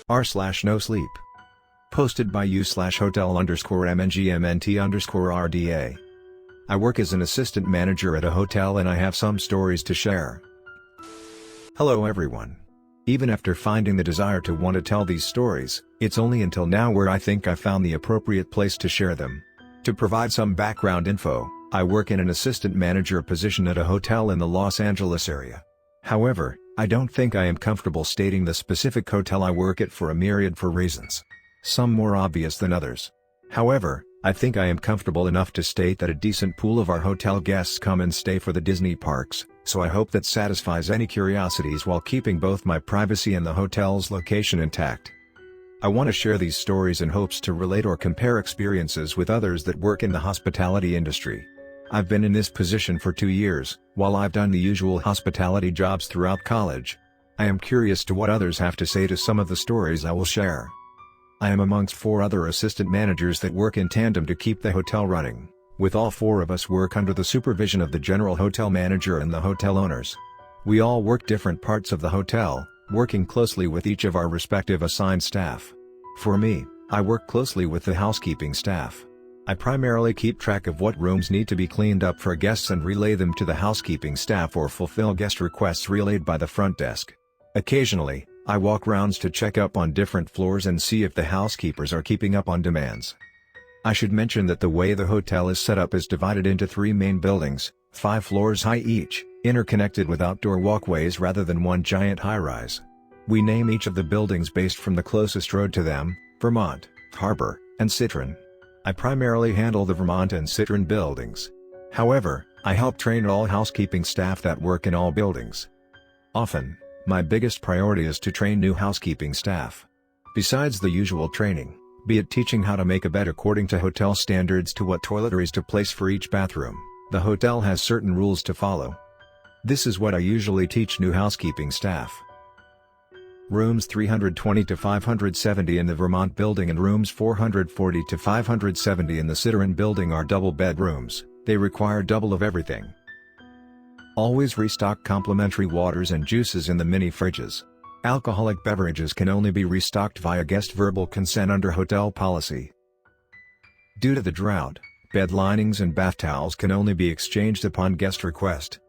r/Nosleep. Posted by u/hotel_mngmt_rda. I work as an assistant manager at a hotel and I have some stories to share. Hello everyone. Even after finding the desire to want to tell these stories, it's only until now where I think I found the appropriate place to share them. To provide some background info, I work in an assistant manager position at a hotel in the Los Angeles area. However, I don't think I am comfortable stating the specific hotel I work at for a myriad of reasons. Some more obvious than others. However, I think I am comfortable enough to state that a decent pool of our hotel guests come and stay for the Disney parks, so I hope that satisfies any curiosities while keeping both my privacy and the hotel's location intact. I want to share these stories in hopes to relate or compare experiences with others that work in the hospitality industry. I've been in this position for 2 years, while I've done the usual hospitality jobs throughout college. I am curious to what others have to say to some of the stories I will share. I am amongst 4 other assistant managers that work in tandem to keep the hotel running, with all 4 of us work under the supervision of the general hotel manager and the hotel owners. We all work different parts of the hotel, working closely with each of our respective assigned staff. For me, I work closely with the housekeeping staff. I primarily keep track of what rooms need to be cleaned up for guests and relay them to the housekeeping staff or fulfill guest requests relayed by the front desk. Occasionally, I walk rounds to check up on different floors and see if the housekeepers are keeping up on demands. I should mention that the way the hotel is set up is divided into 3 main buildings, 5 floors high each, interconnected with outdoor walkways rather than one giant high-rise. We name each of the buildings based from the closest road to them: Vermont, Harbor, and Citron. I primarily handle the Vermont and Citron buildings. However, I help train all housekeeping staff that work in all buildings. Often, my biggest priority is to train new housekeeping staff. Besides the usual training, be it teaching how to make a bed according to hotel standards to what toiletries to place for each bathroom, the hotel has certain rules to follow. This is what I usually teach new housekeeping staff. Rooms 320 to 570 in the Vermont Building and rooms 440 to 570 in the Citron Building are double bedrooms. They require double of everything. Always restock complimentary waters and juices in the mini fridges. Alcoholic beverages can only be restocked via guest verbal consent under hotel policy. Due to the drought, bed linings and bath towels can only be exchanged upon guest request.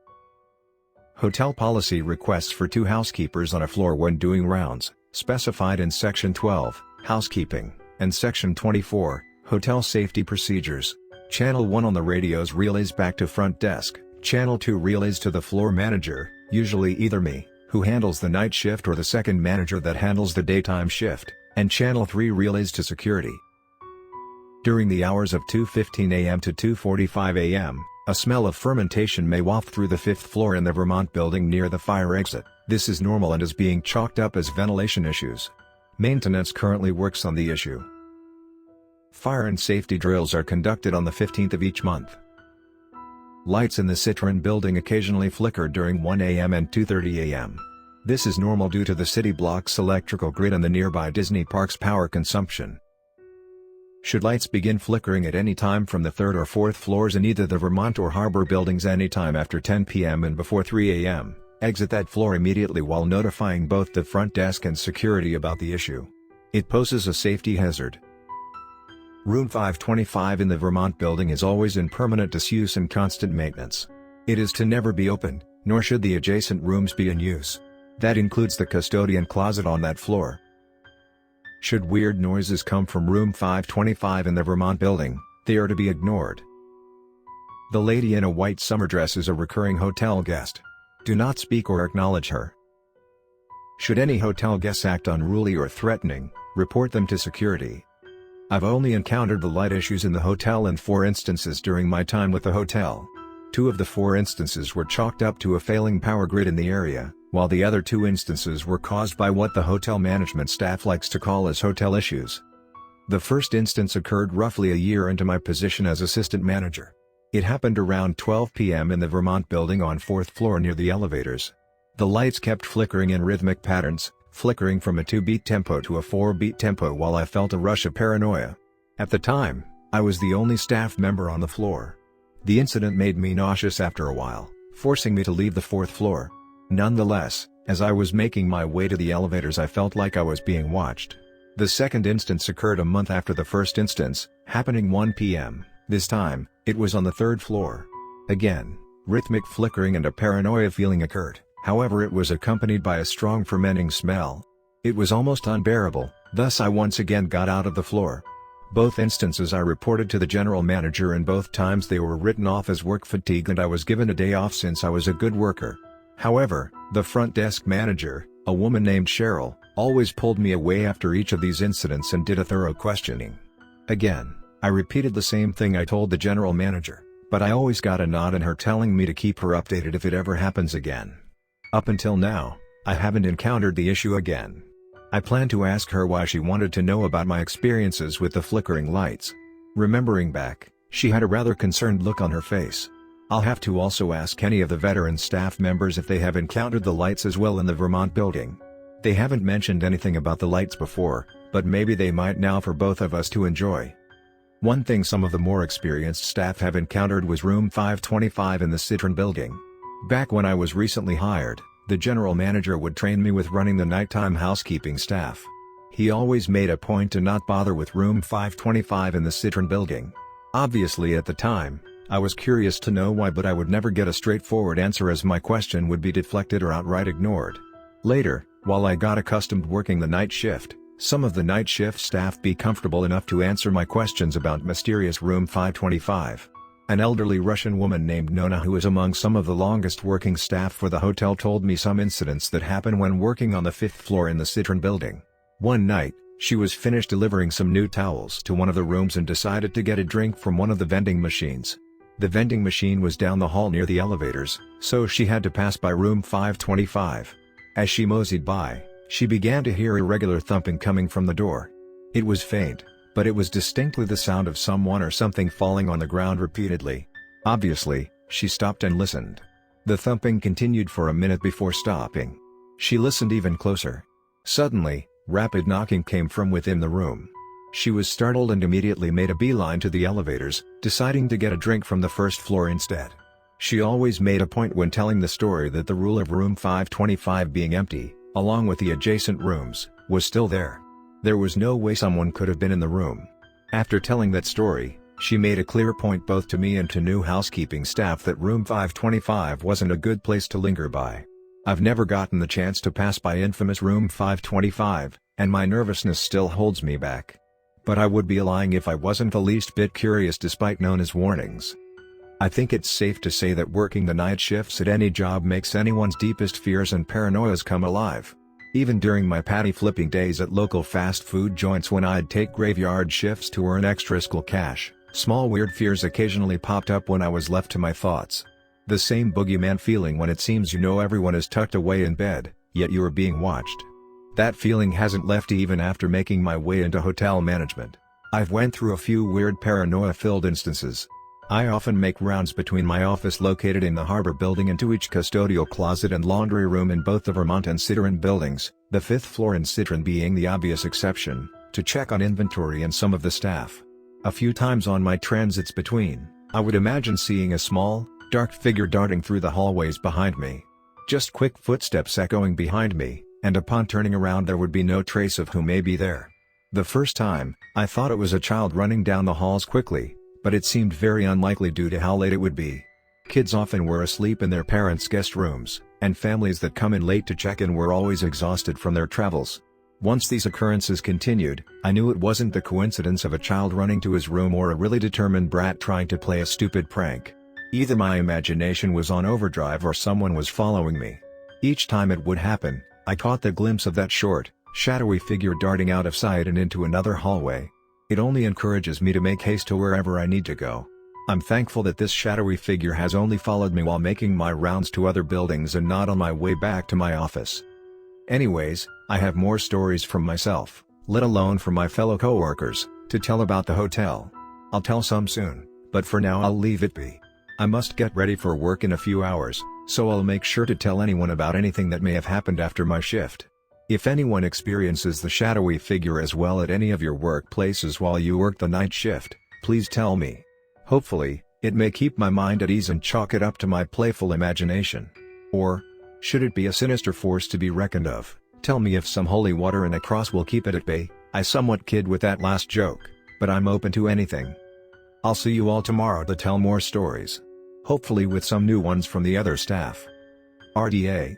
Hotel policy requests for 2 housekeepers on a floor when doing rounds, specified in Section 12, Housekeeping, and Section 24, Hotel Safety Procedures. Channel 1 on the radios relays back to front desk, Channel 2 relays to the floor manager, usually either me, who handles the night shift, or the second manager that handles the daytime shift, and Channel 3 relays to security. During the hours of 2:15 a.m. to 2:45 a.m., a smell of fermentation may waft through the 5th floor in the Vermont Building near the fire exit. This is normal and is being chalked up as ventilation issues. Maintenance currently works on the issue. Fire and safety drills are conducted on the 15th of each month. Lights in the Citron Building occasionally flicker during 1 a.m. and 2:30 a.m. This is normal due to the city block's electrical grid and the nearby Disney park's power consumption. Should lights begin flickering at any time from the 3rd or 4th floors in either the Vermont or Harbor buildings anytime after 10 p.m. and before 3 a.m., exit that floor immediately while notifying both the front desk and security about the issue. It poses a safety hazard. Room 525 in the Vermont Building is always in permanent disuse and constant maintenance. It is to never be opened, nor should the adjacent rooms be in use. That includes the custodian closet on that floor. Should weird noises come from room 525 in the Vermont Building, they are to be ignored. The lady in a white summer dress is a recurring hotel guest. Do not speak or acknowledge her. Should any hotel guests act unruly or threatening, report them to security. I've only encountered the light issues in the hotel in 4 instances during my time with the hotel. 2 of the 4 instances were chalked up to a failing power grid in the area, while the other 2 instances were caused by what the hotel management staff likes to call as hotel issues. The first instance occurred roughly a year into my position as assistant manager. It happened around 12 p.m. in the Vermont Building on 4th floor near the elevators. The lights kept flickering in rhythmic patterns, flickering from a 2-beat tempo to a 4-beat tempo while I felt a rush of paranoia. At the time, I was the only staff member on the floor. The incident made me nauseous after a while, forcing me to leave the 4th floor. Nonetheless, As I was making my way to the elevators, I felt like I was being watched. The second instance occurred a month after the first instance, happening 1 p.m. This time, it was on the third floor. Again, rhythmic flickering and a paranoia feeling occurred, however it was accompanied by a strong fermenting smell. It was almost unbearable, thus I once again got out of the floor. Both instances I reported to the general manager, and both times they were written off as work fatigue and I was given a day off since I was a good worker. However, the front desk manager, a woman named Cheryl, always pulled me away after each of these incidents and did a thorough questioning. Again, I repeated the same thing I told the general manager, but I always got a nod and her telling me to keep her updated if it ever happens again. Up until now, I haven't encountered the issue again. I plan to ask her why she wanted to know about my experiences with the flickering lights. Remembering back, she had a rather concerned look on her face. I'll have to also ask any of the veteran staff members if they have encountered the lights as well in the Vermont Building. They haven't mentioned anything about the lights before, but maybe they might now for both of us to enjoy. One thing some of the more experienced staff have encountered was room 525 in the Citron Building. Back when I was recently hired, the general manager would train me with running the nighttime housekeeping staff. He always made a point to not bother with room 525 in the Citron Building. Obviously at the time, I was curious to know why, but I would never get a straightforward answer as my question would be deflected or outright ignored. Later, while I got accustomed working the night shift, some of the night shift staff be comfortable enough to answer my questions about mysterious room 525. An elderly Russian woman named Nona, who is among some of the longest working staff for the hotel, told me some incidents that happened when working on the 5th floor in the Citron Building. One night, she was finished delivering some new towels to one of the rooms and decided to get a drink from one of the vending machines. The vending machine was down the hall near the elevators, so she had to pass by room 525. As she moseyed by, she began to hear irregular thumping coming from the door. It was faint, but it was distinctly the sound of someone or something falling on the ground repeatedly. Obviously, she stopped and listened. The thumping continued for a minute before stopping. She listened even closer. Suddenly, rapid knocking came from within the room. She was startled and immediately made a beeline to the elevators, deciding to get a drink from the first floor instead. She always made a point when telling the story that the rule of room 525 being empty, along with the adjacent rooms, was still there. There was no way someone could have been in the room. After telling that story, she made a clear point both to me and to new housekeeping staff that room 525 wasn't a good place to linger by. I've never gotten the chance to pass by infamous room 525, and my nervousness still holds me back. But I would be lying if I wasn't the least bit curious despite Nona's warnings. I think it's safe to say that working the night shifts at any job makes anyone's deepest fears and paranoias come alive. Even during my patty flipping days at local fast food joints when I'd take graveyard shifts to earn extra school cash, small weird fears occasionally popped up when I was left to my thoughts. The same boogeyman feeling when it seems you know everyone is tucked away in bed, yet you are being watched. That feeling hasn't left even after making my way into hotel management. I've went through a few weird paranoia-filled instances. I often make rounds between my office located in the Harbor Building and to each custodial closet and laundry room in both the Vermont and Citron buildings, the 5th floor in Citron being the obvious exception, to check on inventory and some of the staff. A few times on my transits between, I would imagine seeing a small, dark figure darting through the hallways behind me. Just quick footsteps echoing behind me, and upon turning around there would be no trace of who may be there. The first time, I thought it was a child running down the halls quickly, but it seemed very unlikely due to how late it would be. Kids often were asleep in their parents' guest rooms, and families that come in late to check in were always exhausted from their travels. Once these occurrences continued, I knew it wasn't the coincidence of a child running to his room or a really determined brat trying to play a stupid prank. Either my imagination was on overdrive or someone was following me. Each time it would happen, I caught the glimpse of that short, shadowy figure darting out of sight and into another hallway. It only encourages me to make haste to wherever I need to go. I'm thankful that this shadowy figure has only followed me while making my rounds to other buildings and not on my way back to my office. Anyways, I have more stories from myself, let alone from my fellow coworkers, to tell about the hotel. I'll tell some soon, but for now I'll leave it be. I must get ready for work in a few hours, so I'll make sure to tell anyone about anything that may have happened after my shift. If anyone experiences the shadowy figure as well at any of your workplaces while you work the night shift, please tell me. Hopefully, it may keep my mind at ease and chalk it up to my playful imagination. Or, Should it be a sinister force to be reckoned of, tell me if some holy water and a cross will keep it at bay. I somewhat kid with that last joke, but I'm open to anything. I'll see you all tomorrow to tell more stories. Hopefully with some new ones from the other staff. RDA.